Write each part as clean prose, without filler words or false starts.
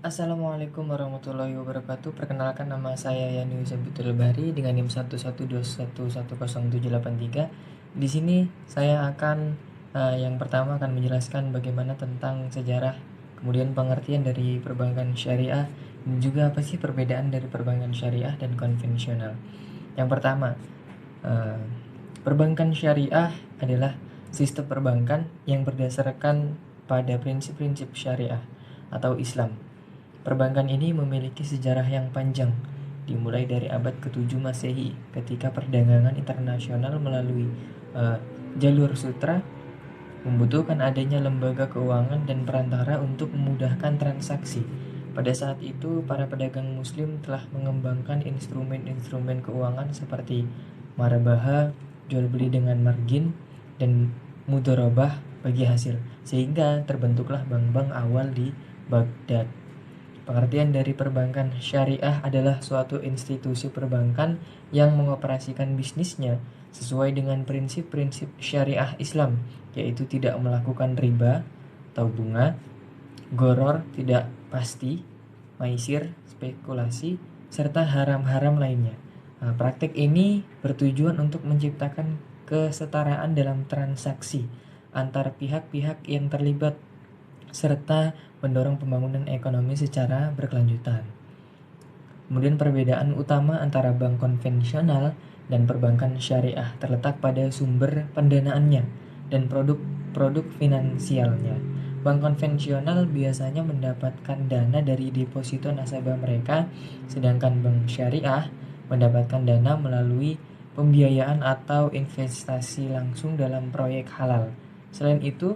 Assalamualaikum warahmatullahi wabarakatuh. Perkenalkan, nama saya Yani Husabitul Bari dengan NIM 112111073. Di sini saya akan yang pertama akan menjelaskan bagaimana tentang sejarah, kemudian pengertian dari perbankan syariah, dan juga apa sih perbedaan dari perbankan syariah dan konvensional. Yang pertama, eh, perbankan syariah adalah sistem perbankan yang berdasarkan pada prinsip-prinsip syariah atau Islam. Perbankan ini memiliki sejarah yang panjang, dimulai dari abad ke-7 Masehi ketika perdagangan internasional melalui jalur sutra membutuhkan adanya lembaga keuangan dan perantara untuk memudahkan transaksi. Pada saat itu, para pedagang muslim telah mengembangkan instrumen-instrumen keuangan seperti marabaha, jual beli dengan margin, dan mudharabah bagi hasil, sehingga terbentuklah bank-bank awal di Baghdad. Pengertian dari perbankan syariah adalah suatu institusi perbankan yang mengoperasikan bisnisnya sesuai dengan prinsip-prinsip syariah Islam, yaitu tidak melakukan riba atau bunga, goror tidak pasti, maisir, spekulasi, serta haram-haram lainnya. Praktik ini bertujuan untuk menciptakan kesetaraan dalam transaksi antar pihak-pihak yang terlibat serta mendorong pembangunan ekonomi secara berkelanjutan. Kemudian perbedaan utama antara bank konvensional dan perbankan syariah terletak pada sumber pendanaannya dan produk-produk finansialnya. Bank konvensional biasanya mendapatkan dana dari deposito nasabah mereka, sedangkan bank syariah mendapatkan dana melalui pembiayaan atau investasi langsung dalam proyek halal. Selain itu,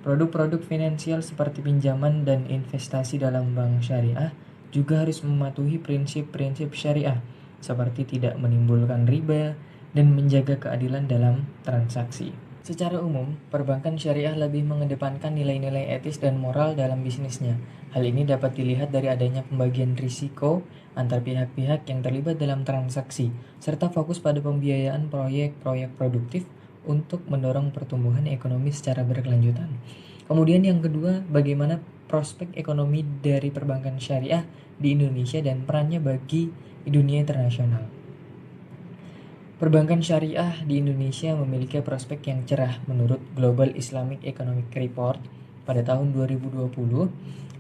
produk-produk finansial seperti pinjaman dan investasi dalam bank syariah juga harus mematuhi prinsip-prinsip syariah, seperti tidak menimbulkan riba dan menjaga keadilan dalam transaksi. Secara umum, perbankan syariah lebih mengedepankan nilai-nilai etis dan moral dalam bisnisnya. Hal ini dapat dilihat dari adanya pembagian risiko antar pihak-pihak yang terlibat dalam transaksi, serta fokus pada pembiayaan proyek-proyek produktif untuk mendorong pertumbuhan ekonomi secara berkelanjutan. Kemudian yang kedua, bagaimana prospek ekonomi dari perbankan syariah di Indonesia dan perannya bagi dunia internasional. Perbankan syariah di Indonesia memiliki prospek yang cerah menurut Global Islamic Economic Report pada tahun 2020.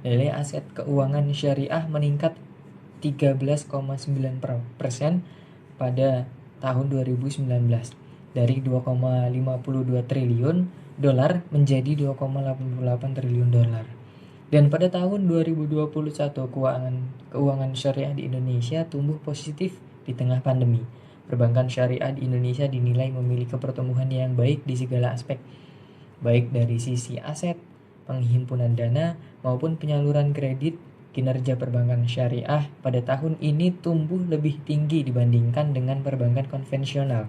Nilai aset keuangan syariah meningkat 13,9% pada tahun 2019 dari 2,52 triliun dolar menjadi 2,88 triliun dolar. Dan pada tahun 2021 keuangan syariah di Indonesia tumbuh positif di tengah pandemi. Perbankan syariah di Indonesia dinilai memiliki pertumbuhan yang baik di segala aspek, baik dari sisi aset, penghimpunan dana, maupun penyaluran kredit. Kinerja perbankan syariah pada tahun ini tumbuh lebih tinggi dibandingkan dengan perbankan konvensional.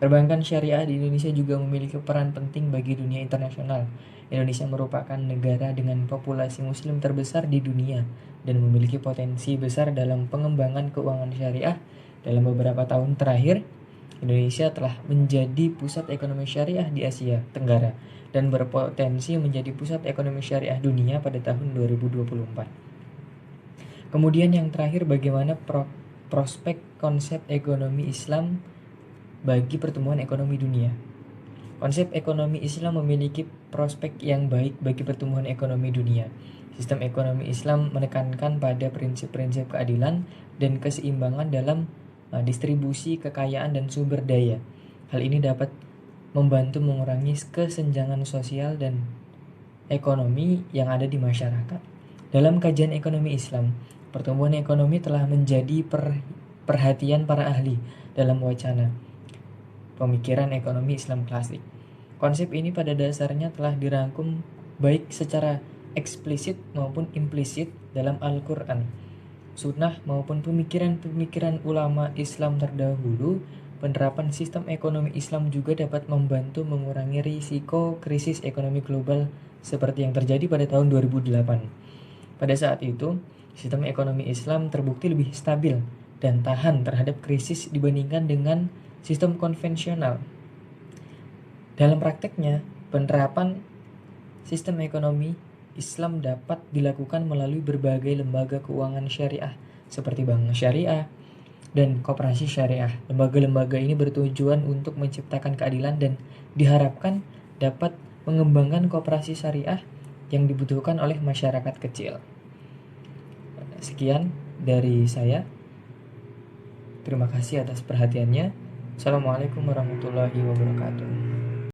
Perbankan syariah di Indonesia juga memiliki peran penting bagi dunia internasional. Indonesia merupakan negara dengan populasi muslim terbesar di dunia dan memiliki potensi besar dalam pengembangan keuangan syariah. Dalam beberapa tahun terakhir, Indonesia telah menjadi pusat ekonomi syariah di Asia Tenggara dan berpotensi menjadi pusat ekonomi syariah dunia pada tahun 2024. Kemudian yang terakhir, bagaimana prospek konsep ekonomi Islam bagi pertumbuhan ekonomi dunia. Konsep ekonomi Islam memiliki prospek yang baik bagi pertumbuhan ekonomi dunia. Sistem ekonomi Islam menekankan pada prinsip-prinsip keadilan dan keseimbangan dalam distribusi kekayaan dan sumber daya. Hal ini dapat membantu mengurangi kesenjangan sosial dan ekonomi yang ada di masyarakat. Dalam kajian ekonomi Islam, pertumbuhan ekonomi telah menjadi perhatian para ahli dalam wacana pemikiran ekonomi Islam klasik. Konsep ini pada dasarnya telah dirangkum baik secara eksplisit maupun implisit dalam Al-Quran, Sunnah maupun pemikiran-pemikiran ulama Islam terdahulu. Penerapan sistem ekonomi Islam juga dapat membantu mengurangi risiko krisis ekonomi global seperti yang terjadi pada tahun 2008. Pada saat itu, sistem ekonomi Islam terbukti lebih stabil dan tahan terhadap krisis dibandingkan dengan sistem konvensional. Dalam prakteknya, penerapan sistem ekonomi Islam dapat dilakukan melalui berbagai lembaga keuangan syariah seperti bank syariah dan koperasi syariah. Lembaga-lembaga ini bertujuan untuk menciptakan keadilan dan diharapkan dapat mengembangkan koperasi syariah yang dibutuhkan oleh masyarakat kecil. Sekian dari saya. Terima kasih atas perhatiannya. Assalamualaikum warahmatullahi wabarakatuh.